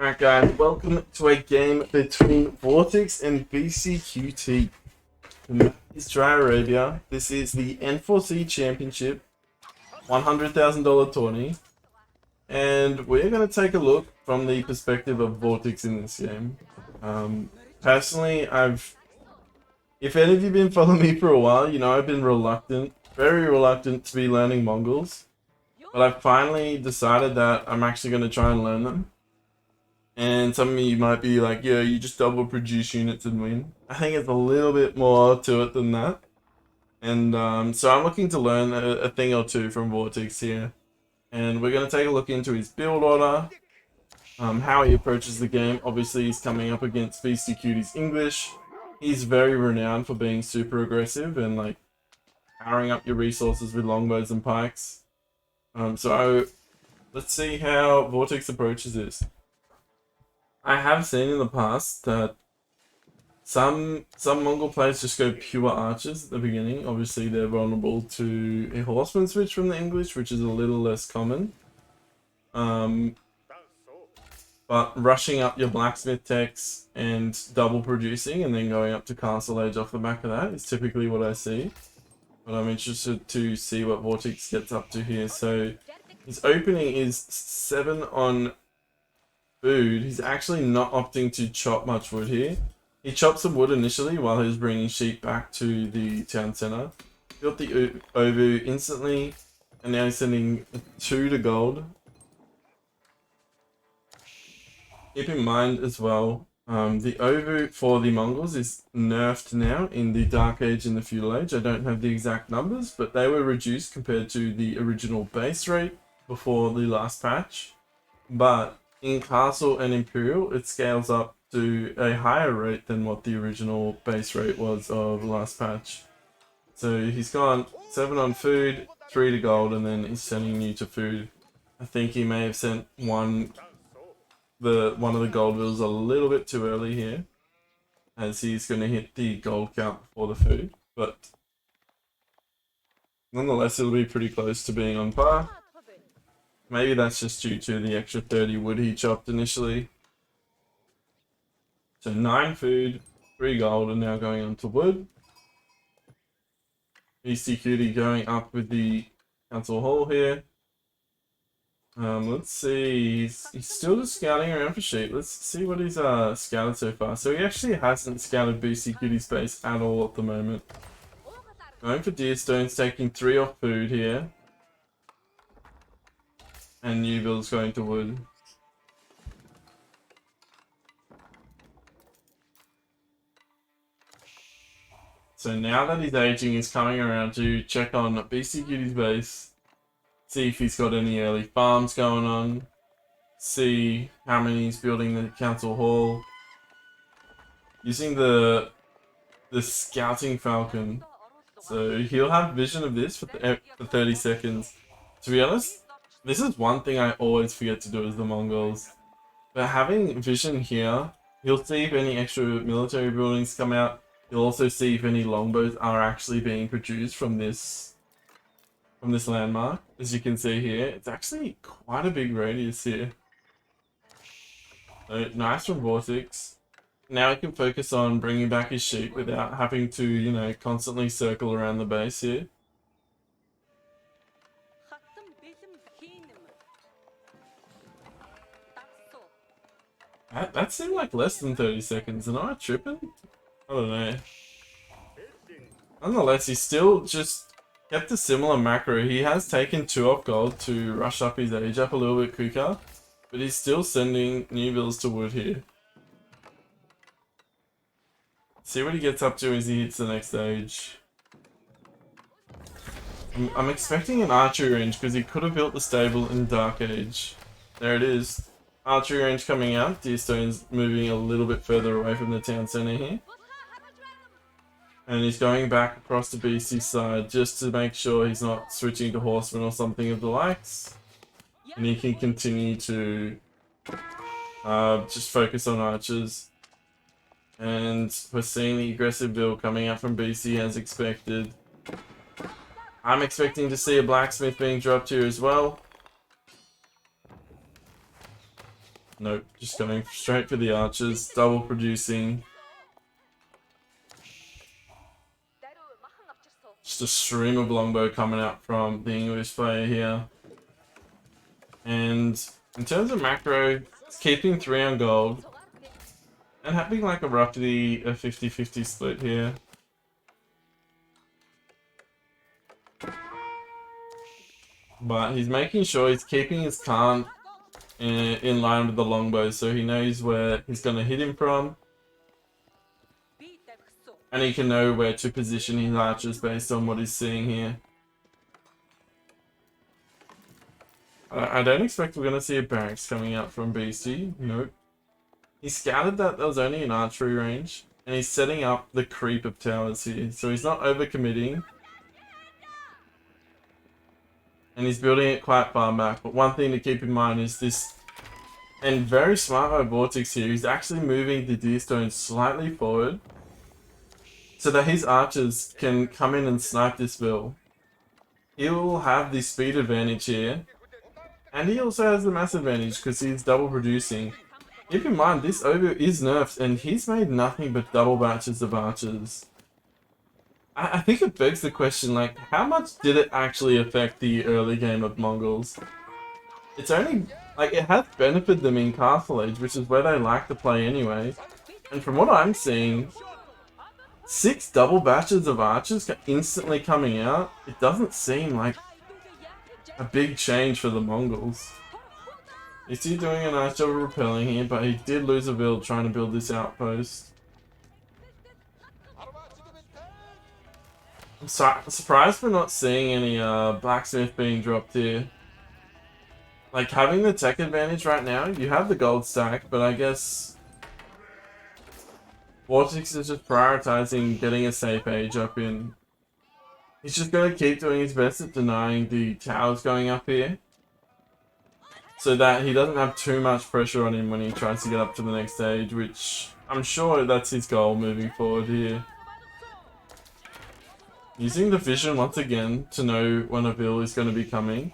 Alright guys, welcome to a game between Vortix and Beastyqt. The map is Dry Arabia. This is the N4C Championship, $100,000 tourney. And we're going to take a look from the perspective of Vortix in this game. Personally, if any of you have been following me for a while, you know I've been very reluctant to be learning Mongols. But I've finally decided that I'm actually going to try and learn them. And some of you might be like, yeah, you just double produce units and win. I think it's a little bit more to it than that. And so I'm looking to learn a thing or two from Vortix here. And we're going to take a look into his build order, how he approaches the game. Obviously, he's coming up against Beastyqt's English. He's very renowned for being super aggressive and like powering up your resources with longbows and pikes. So let's see how Vortix approaches this. I have seen in the past that some Mongol players just go pure archers at the beginning. Obviously, they're vulnerable to a horseman switch from the English, which is a little less common. But rushing up your blacksmith techs and double producing and then going up to castle age off the back of that is typically what I see. But I'm interested to see what Vortix gets up to here. So his opening is 7 on food. He's actually not opting to chop much wood here. He chopped some wood initially while he was bringing sheep back to the town center. Built the Ovu instantly, and now he's sending 2 to gold. Keep in mind as well, the Ovu for the Mongols is nerfed now in the Dark Age and the Feudal Age. I don't have the exact numbers, but they were reduced compared to the original base rate before the last patch. But in Castle and Imperial, it scales up to a higher rate than what the original base rate was of last patch. So he's gone 7 on food, 3 to gold, and then he's sending you to food. I think he may have sent one of the gold bills a little bit too early here, as he's going to hit the gold count before the food. But nonetheless, it'll be pretty close to being on par. Maybe that's just due to the extra 30 wood he chopped initially. So 9 food, 3 gold, and now going on to wood. Beastyqt going up with the council hall here. Let's see, he's still just scouting around for sheep. Let's see what he's scouted so far. So he actually hasn't scouted Beastyqt's base at all at the moment. Going for deer stones, taking 3 off food here. And new build's going to wood. So now that he's aging, he's coming around to check on Beastyqt's base. See if he's got any early farms going on. See how many he's building the council hall. Using the scouting falcon. So he'll have vision of this for 30 seconds. To be honest, this is one thing I always forget to do as the Mongols. But having vision here, he'll see if any extra military buildings come out. He'll also see if any longbows are actually being produced from this landmark. As you can see here, it's actually quite a big radius here. So nice from Vortix. Now he can focus on bringing back his sheep without having to, you know, constantly circle around the base here. That seemed like less than 30 seconds. Am I tripping? I don't know. Nonetheless, he still just kept a similar macro. He has taken 2 off gold to rush up his age up a little bit quicker, but he's still sending new bills to wood here. See what he gets up to as he hits the next stage. I'm expecting an archery range because he could have built the stable in Dark Age. There it is. Archery range coming out. Deerstone's moving a little bit further away from the town center here. And he's going back across the Beasty's side just to make sure he's not switching to horsemen or something of the likes. And he can continue to just focus on archers. And we're seeing the aggressive build coming out from Beasty as expected. I'm expecting to see a blacksmith being dropped here as well. Nope, just going straight for the archers, double producing. Just a stream of longbow coming out from the English player here. And in terms of macro, it's keeping 3 on gold. And having like a roughly a 50-50 split here. But he's making sure he's keeping his Khan in line with the longbow, so he knows where he's going to hit him from. And he can know where to position his archers based on what he's seeing here. I don't expect we're going to see a barracks coming out from Beasty. Nope. He scouted that there was only an archery range. And he's setting up the creep of towers here. So he's not overcommitting. And he's building it quite far back. But one thing to keep in mind is this, and very smart by Vortix here, he's actually moving the deer stone slightly forward so that his archers can come in and snipe this bill. He'll have the speed advantage here, and he also has the mass advantage because he's double producing. Keep in mind, this ogre is nerfed and he's made nothing but double batches of archers. I think it begs the question, like, how much did it actually affect the early game of Mongols? It's only, like, it has benefited them in Castle Age, which is where they like to play anyway. And from what I'm seeing, 6 double batches of archers instantly coming out, it doesn't seem like a big change for the Mongols. Is he doing a nice job of repelling here, but he did lose a build trying to build this outpost. I'm surprised we're not seeing any blacksmith being dropped here. Like, having the tech advantage right now, you have the gold stack, but I guess Vortix is just prioritizing getting a safe age up in. He's just going to keep doing his best at denying the towers going up here, so that he doesn't have too much pressure on him when he tries to get up to the next stage, which I'm sure that's his goal moving forward here. Using the vision once again to know when a bill is going to be coming.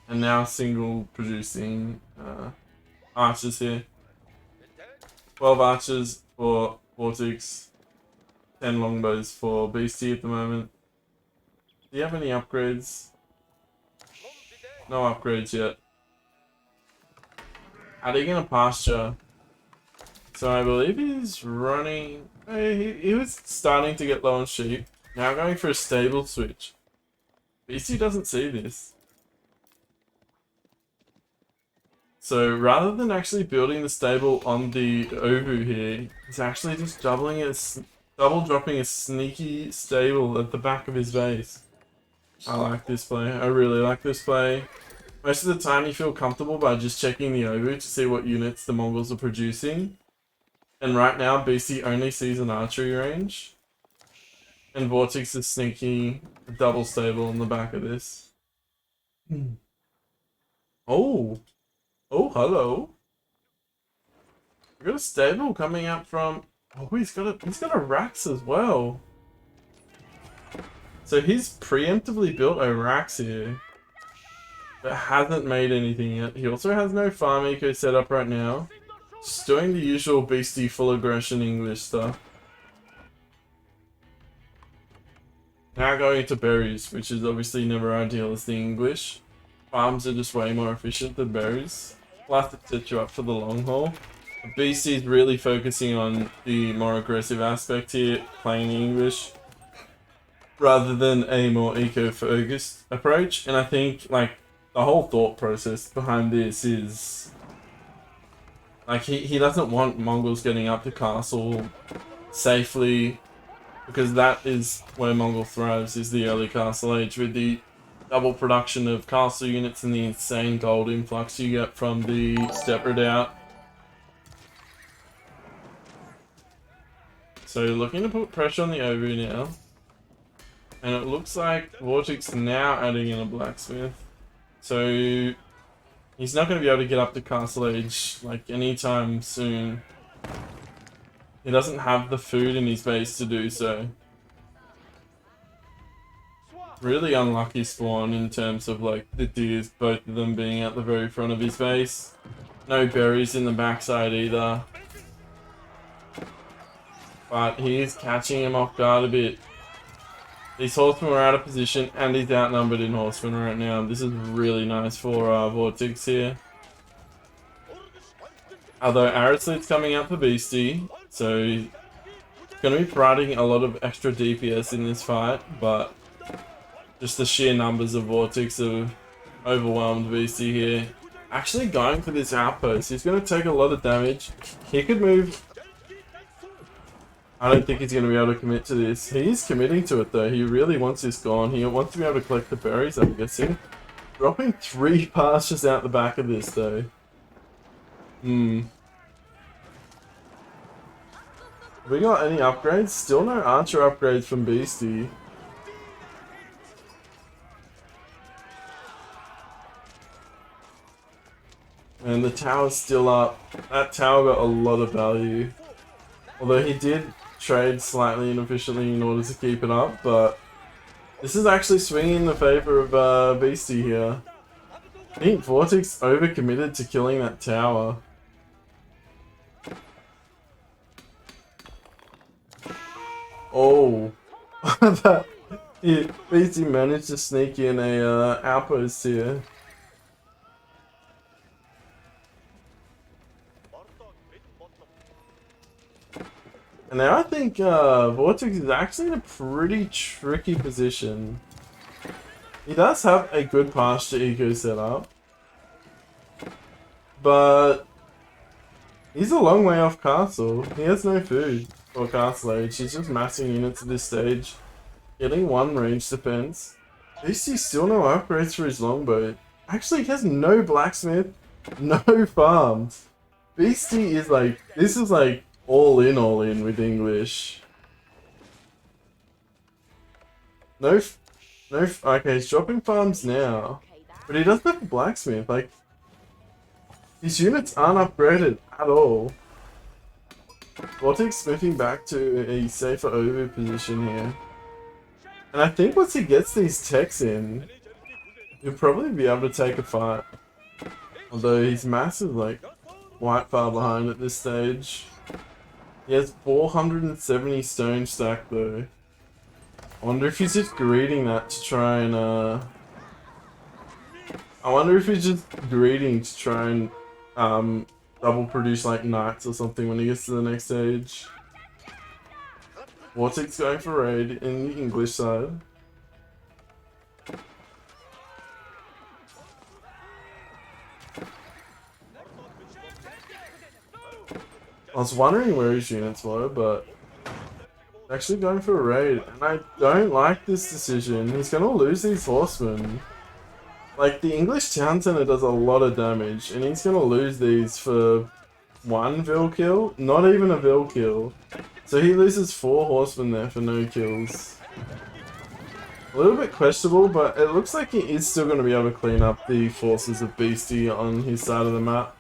And now single producing archers here. 12 archers for Vortix. 10 longbows for Beasty at the moment. Do you have any upgrades? No upgrades yet. Adding in a pasture. So I believe he's running. He was starting to get low on sheep. Now going for a stable switch. Beasty doesn't see this. So rather than actually building the stable on the Ovu here, he's actually just double dropping a sneaky stable at the back of his base. I like this play. I really like this play. Most of the time you feel comfortable by just checking the Ovu to see what units the Mongols are producing. And right now, Beasty only sees an archery range. And Vortix is sneaking a double stable on the back of this. Oh! Oh, hello! We got a stable coming out from... Oh, he's got a Rax as well. So he's preemptively built a Rax here. But hasn't made anything yet. He also has no farm eco set up right now. Just doing the usual Beasty full aggression English stuff. Now going to berries, which is obviously never ideal as the English. Farms are just way more efficient than berries. We'll have to set you up for the long haul. Beasty is really focusing on the more aggressive aspect here, playing the English, rather than a more eco-focused approach. And I think, like, the whole thought process behind this is, like, he doesn't want Mongols getting up to castle safely, because that is where Mongol thrives, is the early castle age, with the double production of castle units and the insane gold influx you get from the step redoubt. So looking to put pressure on the Ovu now. And it looks like Vortix now adding in a blacksmith. So he's not going to be able to get up to castle age like anytime soon. He doesn't have the food in his base to do so. Really unlucky spawn in terms of like the deers, both of them being at the very front of his base. No berries in the backside either. But he is catching him off guard a bit. These horsemen are out of position and he's outnumbered in horsemen right now. This is really nice for Vortix here. Although Arisleet's coming out for Beasty, so he's going to be providing a lot of extra DPS in this fight, but just the sheer numbers of Vortix have overwhelmed Beasty here. Actually going for this outpost, he's going to take a lot of damage. He could move. I don't think he's going to be able to commit to this. He's committing to it though. He really wants this gone. He wants to be able to collect the berries, I'm guessing. Dropping 3 pastures out the back of this though. We got any upgrades? Still no archer upgrades from Beasty. And the tower's still up. That tower got a lot of value. Although he did trade slightly inefficiently in order to keep it up, but this is actually swinging in the favor of Beasty here. I think Vortix overcommitted to killing that tower. Oh, Beasty managed to sneak in a outpost here. And now I think Vortix is actually in a pretty tricky position. He does have a good pasture eco setup, but he's a long way off castle. He has no food or castle age. He's just massing units at this stage, getting 1 range defense. Beasty's still no upgrades for his longbow. Actually, he has no blacksmith, no farms. Beasty is like, this is like all in with English. Okay, he's dropping farms now, but he doesn't have a blacksmith. Like, his units aren't upgraded at all. Vortix moving back to a safer over position here. And I think once he gets these techs in, he'll probably be able to take a fight. Although he's massive, like, quite far behind at this stage. He has 470 stone stack though. I wonder if he's just greeting that to try and I wonder if he's just greeting to try and double produce like knights or something when he gets to the next stage. Vortix going for raid in the English side. I was wondering where his units were, but actually going for a raid, and I don't like this decision. He's gonna lose these horsemen. Like, the English town center does a lot of damage, and he's gonna lose these for 1 vill kill? Not even a vill kill. So he loses 4 horsemen there for no kills. A little bit questionable, but it looks like he is still gonna be able to clean up the forces of Beasty on his side of the map.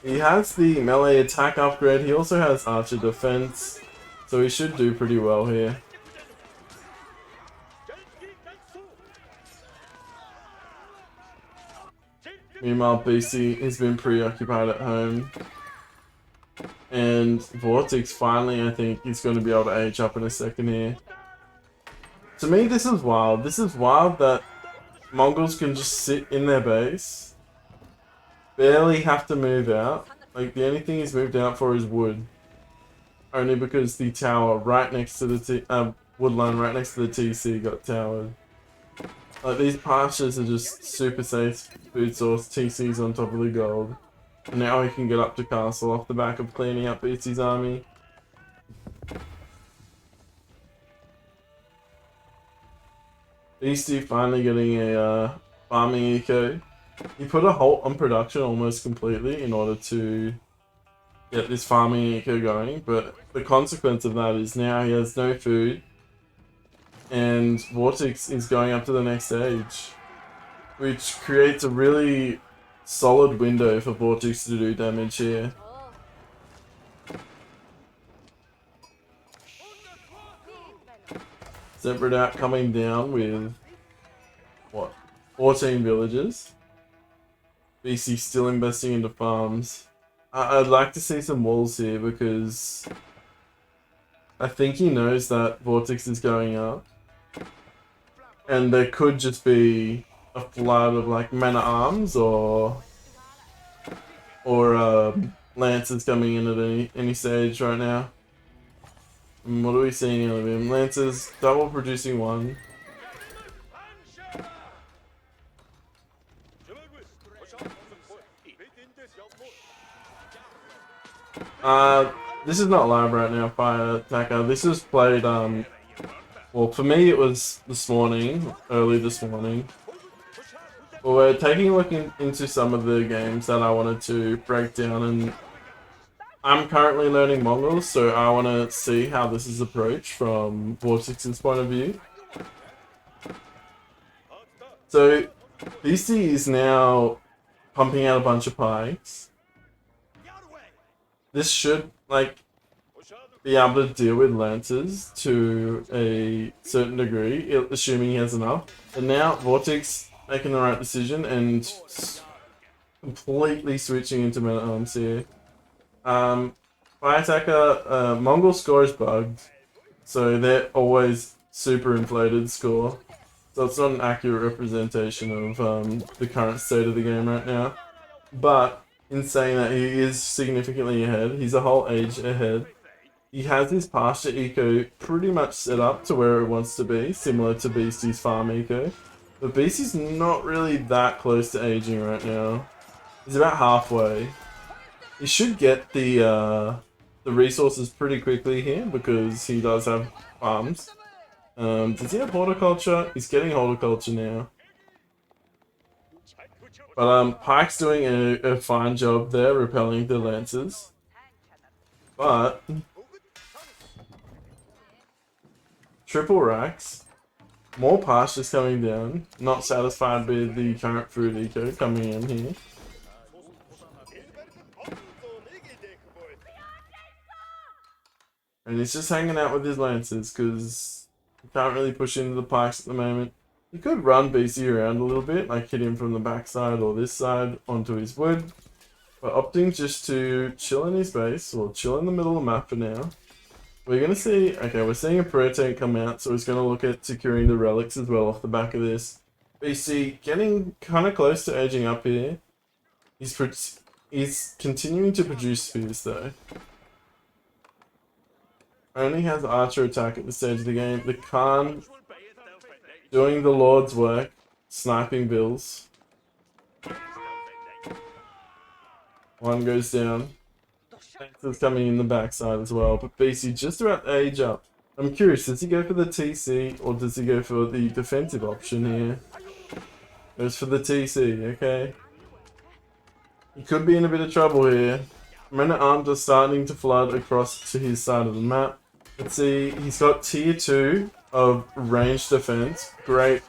He has the melee attack upgrade, he also has archer defense, so he should do pretty well here. Meanwhile, Beasty has been preoccupied at home. And Vortix finally, I think, is going to be able to age up in a second here. To me, this is wild. This is wild that Mongols can just sit in their base, barely have to move out. Like, the only thing he's moved out for is wood. Only because the tower right next to the woodline right next to the TC got towered. Like, these pastures are just super safe food source. TC's on top of the gold. And now he can get up to castle off the back of cleaning up Beasty's army. Beasty finally getting a farming eco. He put a halt on production almost completely in order to get this farming eco going, but the consequence of that is now he has no food, and Vortix is going up to the next stage, which creates a really solid window for Vortix to do damage here. Separate out coming down with 14 villages. BC still investing into farms. I'd like to see some walls here because I think he knows that Vortix is going up. And there could just be a flood of like men-at-arms or lancers coming in at any stage right now. And what are we seeing out of him? Lancers double producing one. This is not live right now, Fire Attacker. This was played, well, for me it was this morning, early this morning. But we're taking a look into some of the games that I wanted to break down, and I'm currently learning Mongols, so I want to see how this is approached from Vortix's point of view. So, Beasty is now pumping out a bunch of pikes. This should, like, be able to deal with lancers to a certain degree, assuming he has enough. And now, Vortix making the right decision and completely switching into men-at-arms here. Fire Attacker, Mongol score is bugged, so they're always super inflated score. So it's not an accurate representation of the current state of the game right now. But in saying that, he is significantly ahead. He's a whole age ahead. He has his pasture eco pretty much set up to where it wants to be, similar to Beasty's farm eco. But Beasty's not really that close to aging right now. He's about halfway. He should get the resources pretty quickly here because he does have farms. Does he have horticulture? He's getting horticulture now. But Pike's doing a fine job there, repelling the lancers. But triple racks, more pastures coming down. Not satisfied with the current food eco coming in here. And he's just hanging out with his lancers because he can't really push into the pikes at the moment. He could run BC around a little bit, like hit him from the backside or this side onto his wood. But opting just to chill in his base, or chill in the middle of the map for now. We're going to see, okay, we're seeing a protein come out, so he's going to look at securing the relics as well off the back of this. BC getting kind of close to edging up here. He's continuing to produce spheres though. Only has archer attack at this stage of the game. The Khan doing the Lord's work, sniping bills. One goes down. Is coming in the backside as well, but BC just about to age up. I'm curious, does he go for the TC or does he go for the defensive option here? Goes for the TC, okay. He could be in a bit of trouble here. Men-at-arms are starting to flood across to his side of the map. Let's see, he's got tier 2 of ranged defense. Great,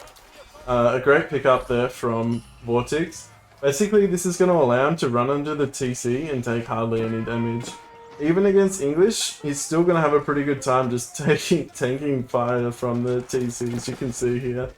a great pickup there from Vortix. Basically, this is going to allow him to run under the TC and take hardly any damage. Even against English, he's still going to have a pretty good time just tanking fire from the TC, as you can see here.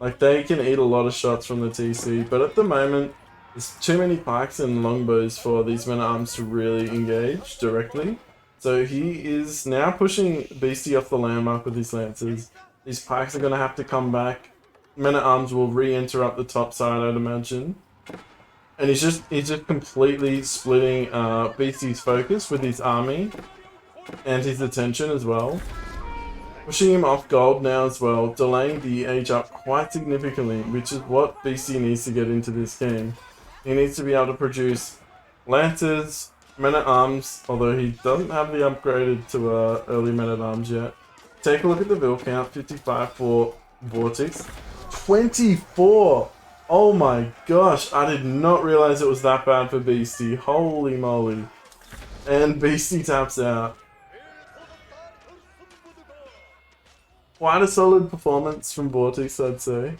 Like, they can eat a lot of shots from the TC, but at the moment, there's too many pikes and longbows for these men-at-arms to really engage directly. So he is now pushing Beasty off the landmark with his lancers. These pikes are going to have to come back. Men-at-arms will re-enter up the top side, I'd imagine. And he's just completely splitting Beasty's focus with his army and his attention as well. Pushing him off gold now as well, delaying the age up quite significantly, which is what Beasty needs to get into this game. He needs to be able to produce lancers, men-at-arms, although he doesn't have the upgraded to early men-at-arms yet. Take a look at the bill count, 55 for Vortix. 24! Oh my gosh, I did not realize it was that bad for Beasty. Holy moly. And Beasty taps out. Quite a solid performance from Vortix, I'd say.